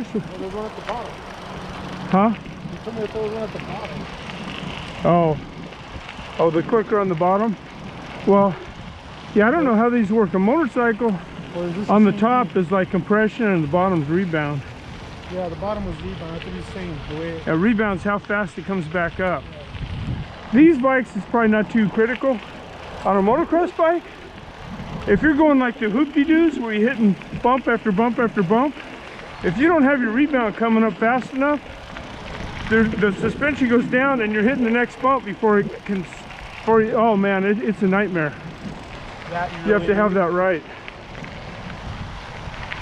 quicker? So... Well, there's one at the bottom. Huh? You told me that there was one at the bottom. Oh. Oh, the clicker on the bottom? Well, yeah, I don't know how these work. A motorcycle on the top is like compression and the bottom's rebound. Yeah, the bottom was rebound. That's what he's saying. The way Yeah, rebound's how fast it comes back up. These bikes is probably not too critical. On a motocross bike, if you're going like the hoop-de-doos where you're hitting bump after bump after bump, if you don't have your rebound coming up fast enough, the suspension goes down and you're hitting the next bump before it can, oh man, it's a nightmare. You have to have that right.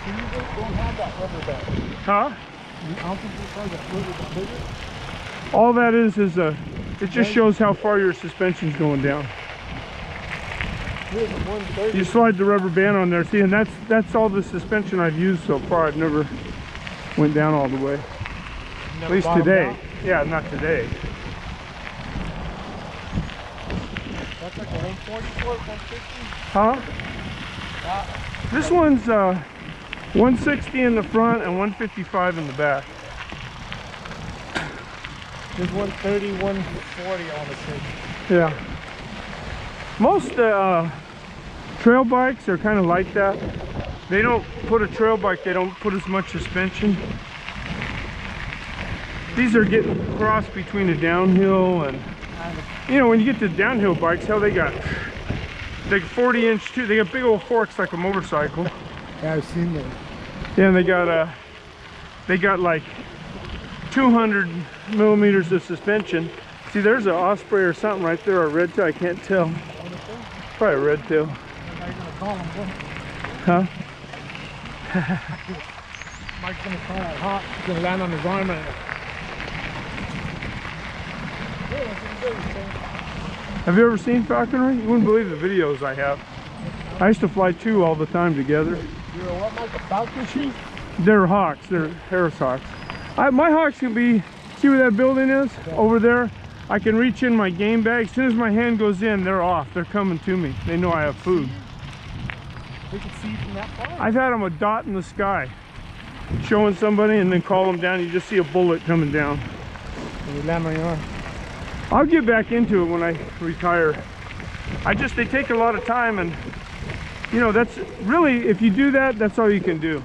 You don't have that rubber band. Huh? I don't think this car's a little bit bigger. All that is it just shows how far your suspension's going down. You slide the rubber band on there, see, and that's all the suspension I've used so far. I've never went down all the way. At least today. Down? Yeah, not today. That's like a 144, 150? Huh? This one's 160 in the front and 155 in the back. There's 130, 140 on the six. Yeah. Most trail bikes are kind of like that. They don't put a trail bike, they don't put as much suspension. These are getting crossed between a downhill and, you know, when you get to downhill bikes, hell, they got 40-inch too. They got big old forks like a motorcycle. Yeah, I've seen them. Yeah, and they got like 200 millimeters of suspension. See, there's an osprey or something right there, or a red tail, I can't tell. Probably a red tail. How are you gonna call him? Huh? Mike's gonna call that hot. He's gonna land on his arm and... Have you ever seen falconry? You wouldn't believe the videos I have. I used to fly two all the time together. You're a what, Mike? A falcon shoot? They're hawks. They're Harris hawks. My hawks can be, see where that building is? Yeah. Over there. I can reach in my game bag. As soon as my hand goes in, they're off. They're coming to me. They know I have food. They can see you from that far. I've had them a dot in the sky, showing somebody, and then call them down. You just see a bullet coming down. And you land on your arm. I'll get back into it when I retire. They take a lot of time, and you know, that's really, if you do that, that's all you can do.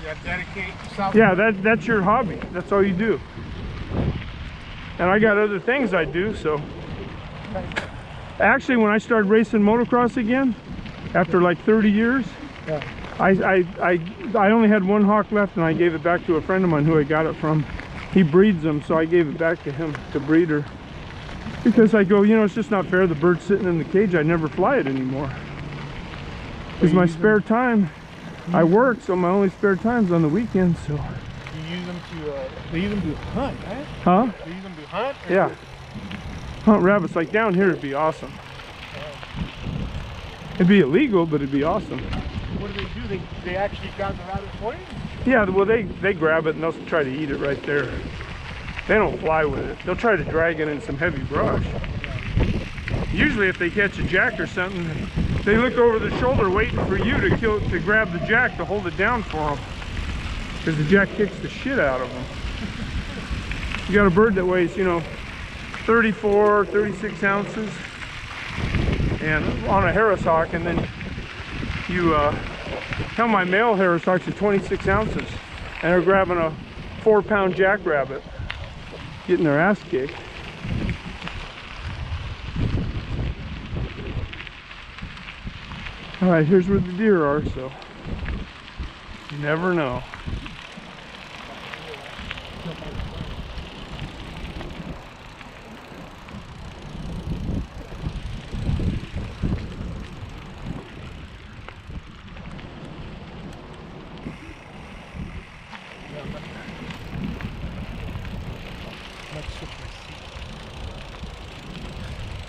Yeah, dedicate yourself. Yeah, that's your hobby. That's all you do. And I got other things I do, so. Actually, when I started racing motocross again, after like 30 years, yeah. I only had one hawk left, and I gave it back to a friend of mine who I got it from. He breeds them, so I gave it back to him to breed her. Because I go, you know, it's just not fair. The bird's sitting in the cage. I never fly it anymore. Because my spare time, I work, so my only spare time's on the weekends. So. You use them to, they use them to hunt, right? Huh? They use them to hunt? Yeah. Hunt rabbits. Like down here, it'd be awesome. It'd be illegal, but it'd be awesome. What do? They actually grab the rabbit for you? Yeah, well, they grab it and they'll try to eat it right there. They don't fly with it. They'll try to drag it in some heavy brush. Usually if they catch a jack or something, they look over the shoulder waiting for you to grab the jack to hold it down for them. Because the jack kicks the shit out of them. You got a bird that weighs, you know, 34, 36 ounces. And on a Harris hawk, and then you tell my male Harris hawks are 26 ounces. And they're grabbing a 4-pound jackrabbit. Getting their ass kicked. All right, here's where the deer are, so you never know.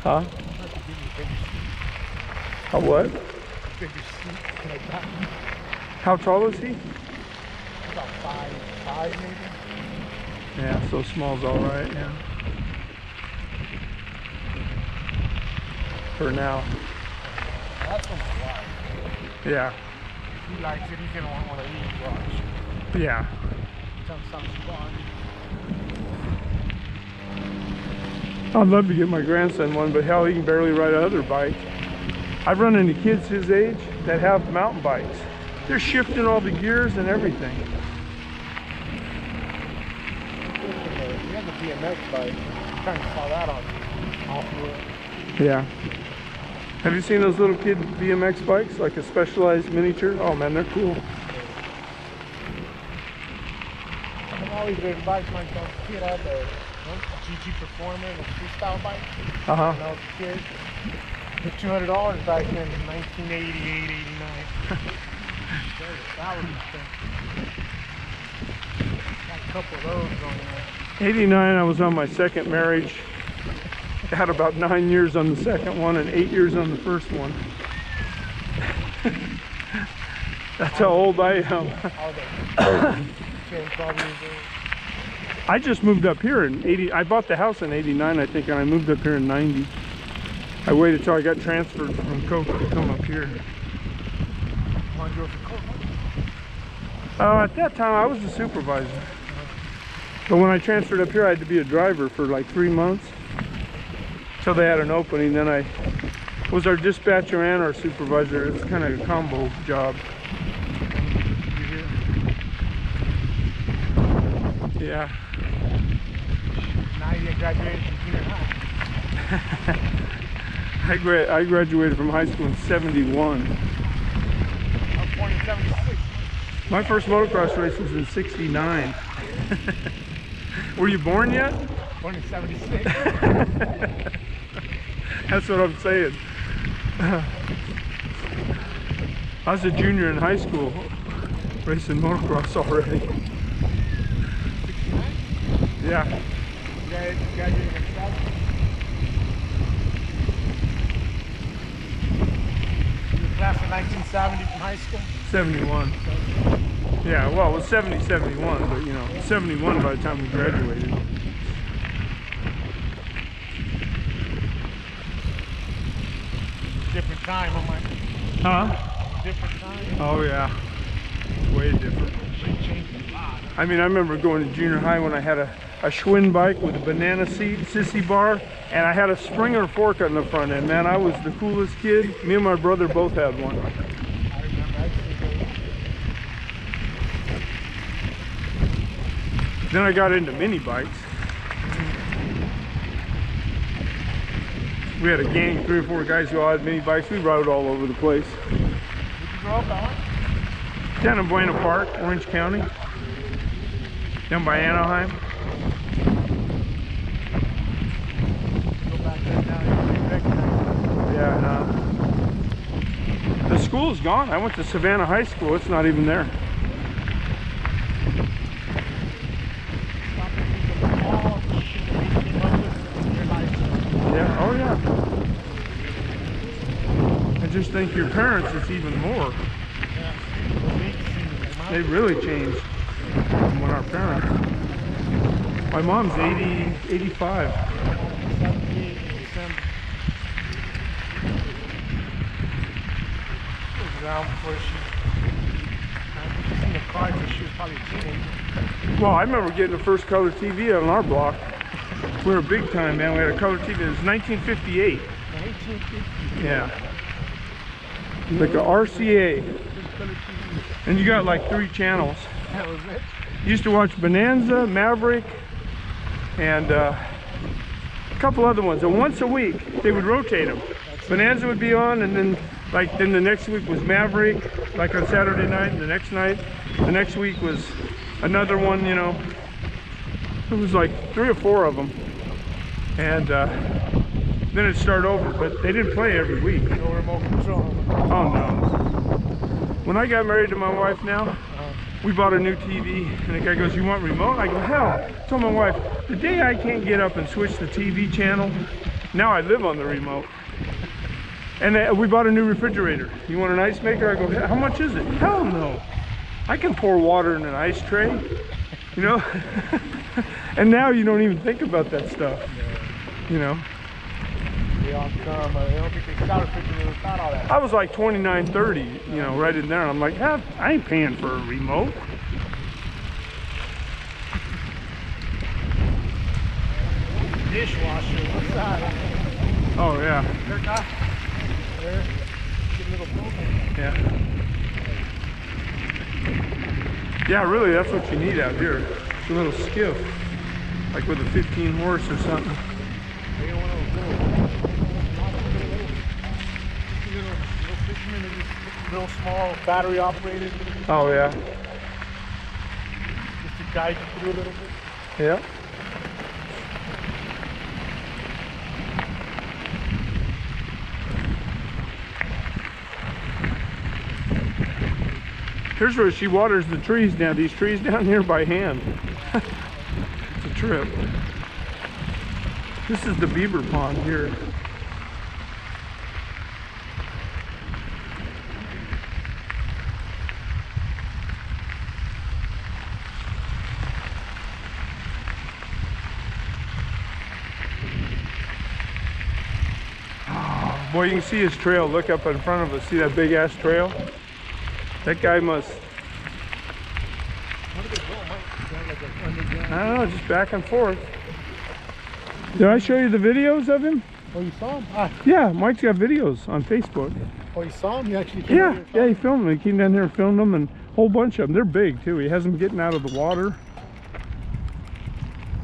Huh? A what? How tall is he? About 5'5" maybe. Yeah, so small's all right, yeah. For now. That's one I like. Yeah. He likes it, he's gonna want one of these, watch. Yeah. I'd love to get my grandson one, but hell, he can barely ride another bike. I've run into kids his age that have mountain bikes. They're shifting all the gears and everything. You have the BMX bike. I'm trying to saw that on off-road. Yeah. Have you seen those little kid BMX bikes, like a specialized miniature? Oh man, they're cool. I've always ridden bikes when I was a kid. I had the GG Performer, the freestyle bike. When I was a kid. It was $200 back then in 1988, 89. That was expensive. Got a couple of those going on. 89, I was on my second marriage. I had about 9 years on the second one and 8 years on the first one. That's how old I am. 10, 12 years old. I just moved up here in 80. I bought the house in 89, I think, and I moved up here in 90. I waited till I got transferred from Coke to come up here. At that time, I was the supervisor. But when I transferred up here, I had to be a driver for like 3 months. Till they had an opening. Then I was our dispatcher and our supervisor. It's kind of a combo job. Yeah. Now you graduated from junior high. I graduated from high school in 71. I was born in 76. My first motocross race was in 69. Were you born yet? Born in 76. That's what I'm saying. I was a junior in high school racing motocross already. 69? Yeah. You graduated in 7? You were class of 1970 from high school? 71. Yeah, well, it was 70, 71, but you know, 71 by the time we graduated. Different time, oh my. Huh? Different time. Oh yeah, way different. They changed a lot. I mean, I remember going to junior high when I had a Schwinn bike with a banana seat, sissy bar, and I had a Springer fork on the front end. Man, I was the coolest kid. Me and my brother both had one. I remember, I see those. Then I got into mini bikes. We had a gang, 3 or 4 guys who all had mini bikes. We rode all over the place. Did you grow up that way? Down in Buena Park, Orange County. Down by Anaheim. Go back there now, you don't recognize Yeah, no. The school is gone. I went to Savannah High School. It's not even there. Yeah, oh yeah. I just think your parents, it's even more. They really changed from when our parents. My mom's 80, 85. Around before she in the car, so she was probably a teenager. Well, I remember getting the first color TV on our block. We were big time, man. We had a color TV. It was 1958. 1950. Yeah. Like a RCA. And you got like 3 channels. That was it. You used to watch Bonanza, Maverick, and a couple other ones. And once a week, they would rotate them. Bonanza would be on, and then the next week was Maverick, like on Saturday night, and the next week was another one, you know. It was like 3 or 4 of them. And then it'd start over, but they didn't play every week. No remote control. Oh no. When I got married to my wife now, we bought a new TV, and the guy goes, "You want remote?" I go, "Hell." I told my wife, the day I can't get up and switch the TV channel, now I live on the remote. And we bought a new refrigerator. "You want an ice maker?" I go, "How much is it?" "Hell no. I can pour water in an ice tray." You know? And now you don't even think about that stuff. You know? They all come, I don't think they got a refrigerator without all that. I was like 29, 30, you know, right in there. And I'm like, I ain't paying for a remote. dishwasher. What's that? Oh yeah. There, guy. There. Get a little propane. Yeah. Yeah, really, that's what you need out here. It's a little skiff, like with a 15 horse or something. You don't want to little fishermen, little small battery operated. Oh yeah. Just to guide you through a little bit. Yeah. Here's where she waters the trees down. These trees down here by hand. It's a trip. This is the beaver pond here. Oh, boy, you can see his trail. Look up in front of us. See that big ass trail? That guy must, I don't know, just back and forth. Did I show you the videos of him? Oh, you saw him? Ah. Yeah, Mike's got videos on Facebook. Oh, you saw him? You actually came Yeah, yeah, he filmed them. He came down here and filmed them, and a whole bunch of them. They're big too. He has them getting out of the water.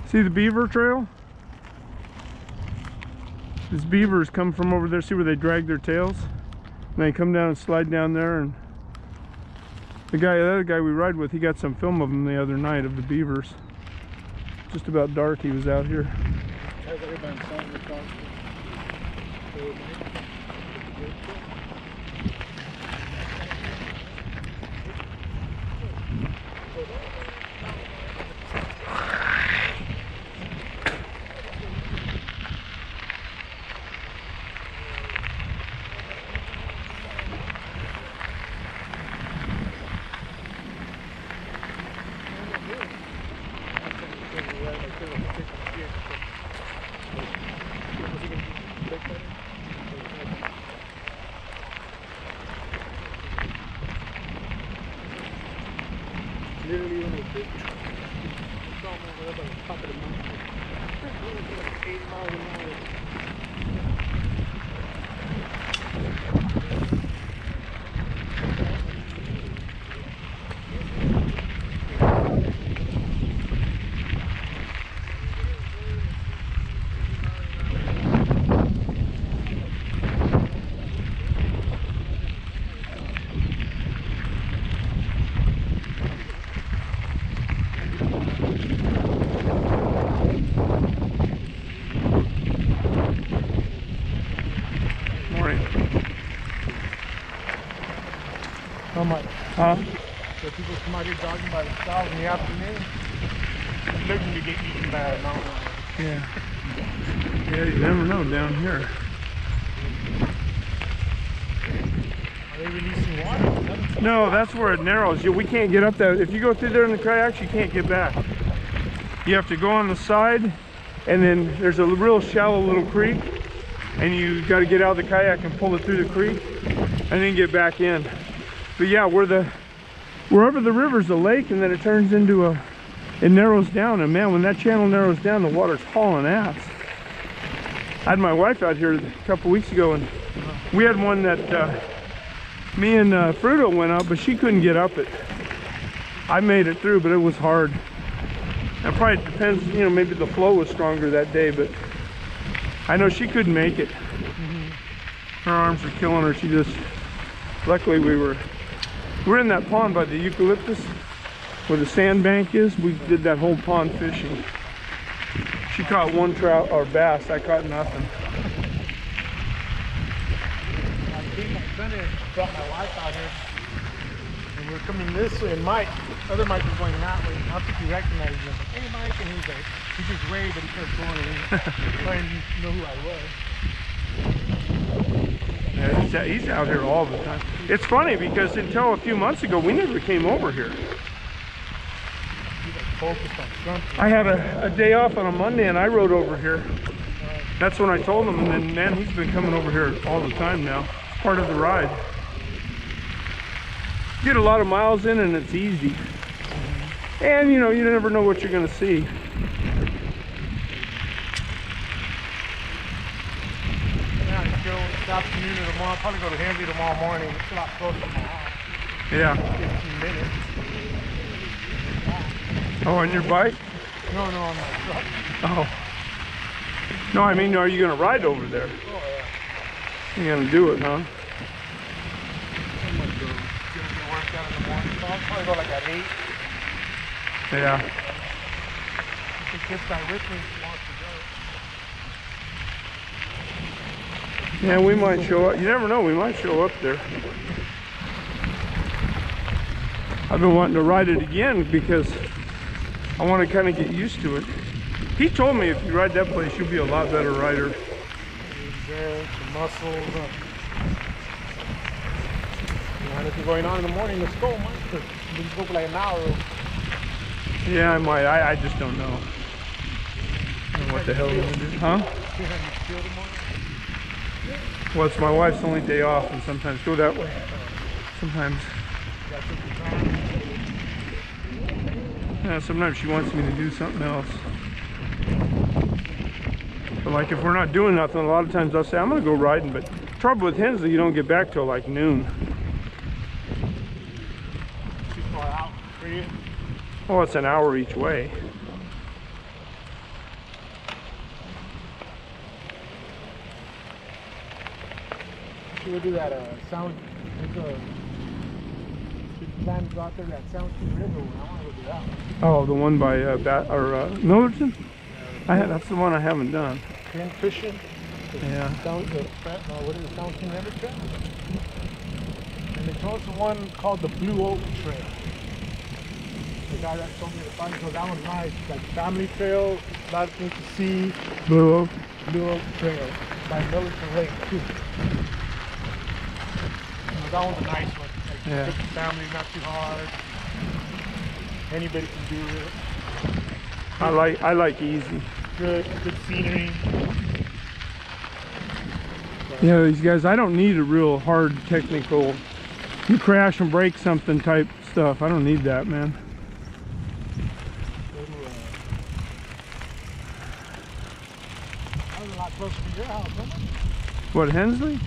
See the beaver trail? These beavers come from over there. See where they drag their tails? And they come down and slide down there. And the other guy we ride with, he got some film of them the other night of the beavers. Just about dark, he was out here. Literally on the big truck. It's almost up on the top of the mountain. 80 miles an hour. How much? Huh? So people come out here jogging by themselves in the afternoon, looking to get eaten by a mountain lion. Yeah. Yeah, you never know down here. Are they releasing water? No, that's where it narrows. We can't get up there. If you go through there in the kayaks, you can't get back. You have to go on the side, and then there's a real shallow little creek, and you got to get out of the kayak and pull it through the creek, and then get back in. But yeah, wherever the river's a lake, and then it turns into it narrows down, and man, when that channel narrows down, the water's hauling ass. I had my wife out here a couple weeks ago, and we had one that me and Fruto went up, but she couldn't get up it. I made it through, but it was hard. It probably depends, you know, maybe the flow was stronger that day, but I know she couldn't make it. Her arms were killing her. She just, luckily we're in that pond by the eucalyptus where the sandbank is. We did that whole pond fishing. She caught one trout or bass. I caught nothing. I think my son brought my wife out here, and we were coming this way, and Mike, other Mike was going that way. I don't think he recognized me. I was like, hey Mike, and he's like, he just waved, but he kept going, and he didn't know who I was. Yeah, he's out here all the time. It's funny because until a few months ago, we never came over here. I had a day off on a Monday, and I rode over here. That's when I told him, and then man, he's been coming over here all the time now. It's part of the ride. Get a lot of miles in, and it's easy. And you know, you never know what you're going to see. afternoon or tomorrow. I'll probably go to Hensley tomorrow morning. It's a lot closer to my house. Yeah. 15 minutes. Oh, on your bike? No, on my truck. Oh. No, I mean, are you going to ride over there? Oh, yeah. You're going to do it, huh? I'm going to get work out in the morning. So I'll probably go like at 8. Yeah. The kids guy with me wants to go. Yeah, we might show up. You never know, we might show up there. I've been wanting to ride it again because I want to kind of get used to it. He told me if you ride that place, you'll be a lot better rider. The muscles. And if you're going on in the morning, let's go, man. We can go for like an hour. Yeah, I might. I just don't know. I don't know what the hell we're going to do. Huh? Well, it's my wife's only day off, and sometimes go that way. Sometimes. Yeah, sometimes she wants me to do something else. But like if we're not doing nothing, a lot of times I'll say, I'm going to go riding. But trouble with Hensley, you don't get back till like noon. Too far out for you? Oh, it's an hour each way. We'll do that sound. There's plan to go out there, that Sound King River one. I want to go do that one. Oh, the one by Millerton? That's the one I haven't done. Pin fishing. Yeah. What is it? Sound King River Trail? And there's also one called the Blue Oak Trail. The guy that told me to find, so that one's nice. It's like family trail, a lot of things to see. Blue Oak? Blue Oak Trail by Millerton Lake too. That one's a nice one. Like, yeah. Good for family, not too hard. Anybody can do it. I like easy. Good scenery. Yeah, these guys, I don't need a real hard technical, you crash and break something type stuff. I don't need that, man. That was a lot closer to your house, wasn't it? What, Hensley?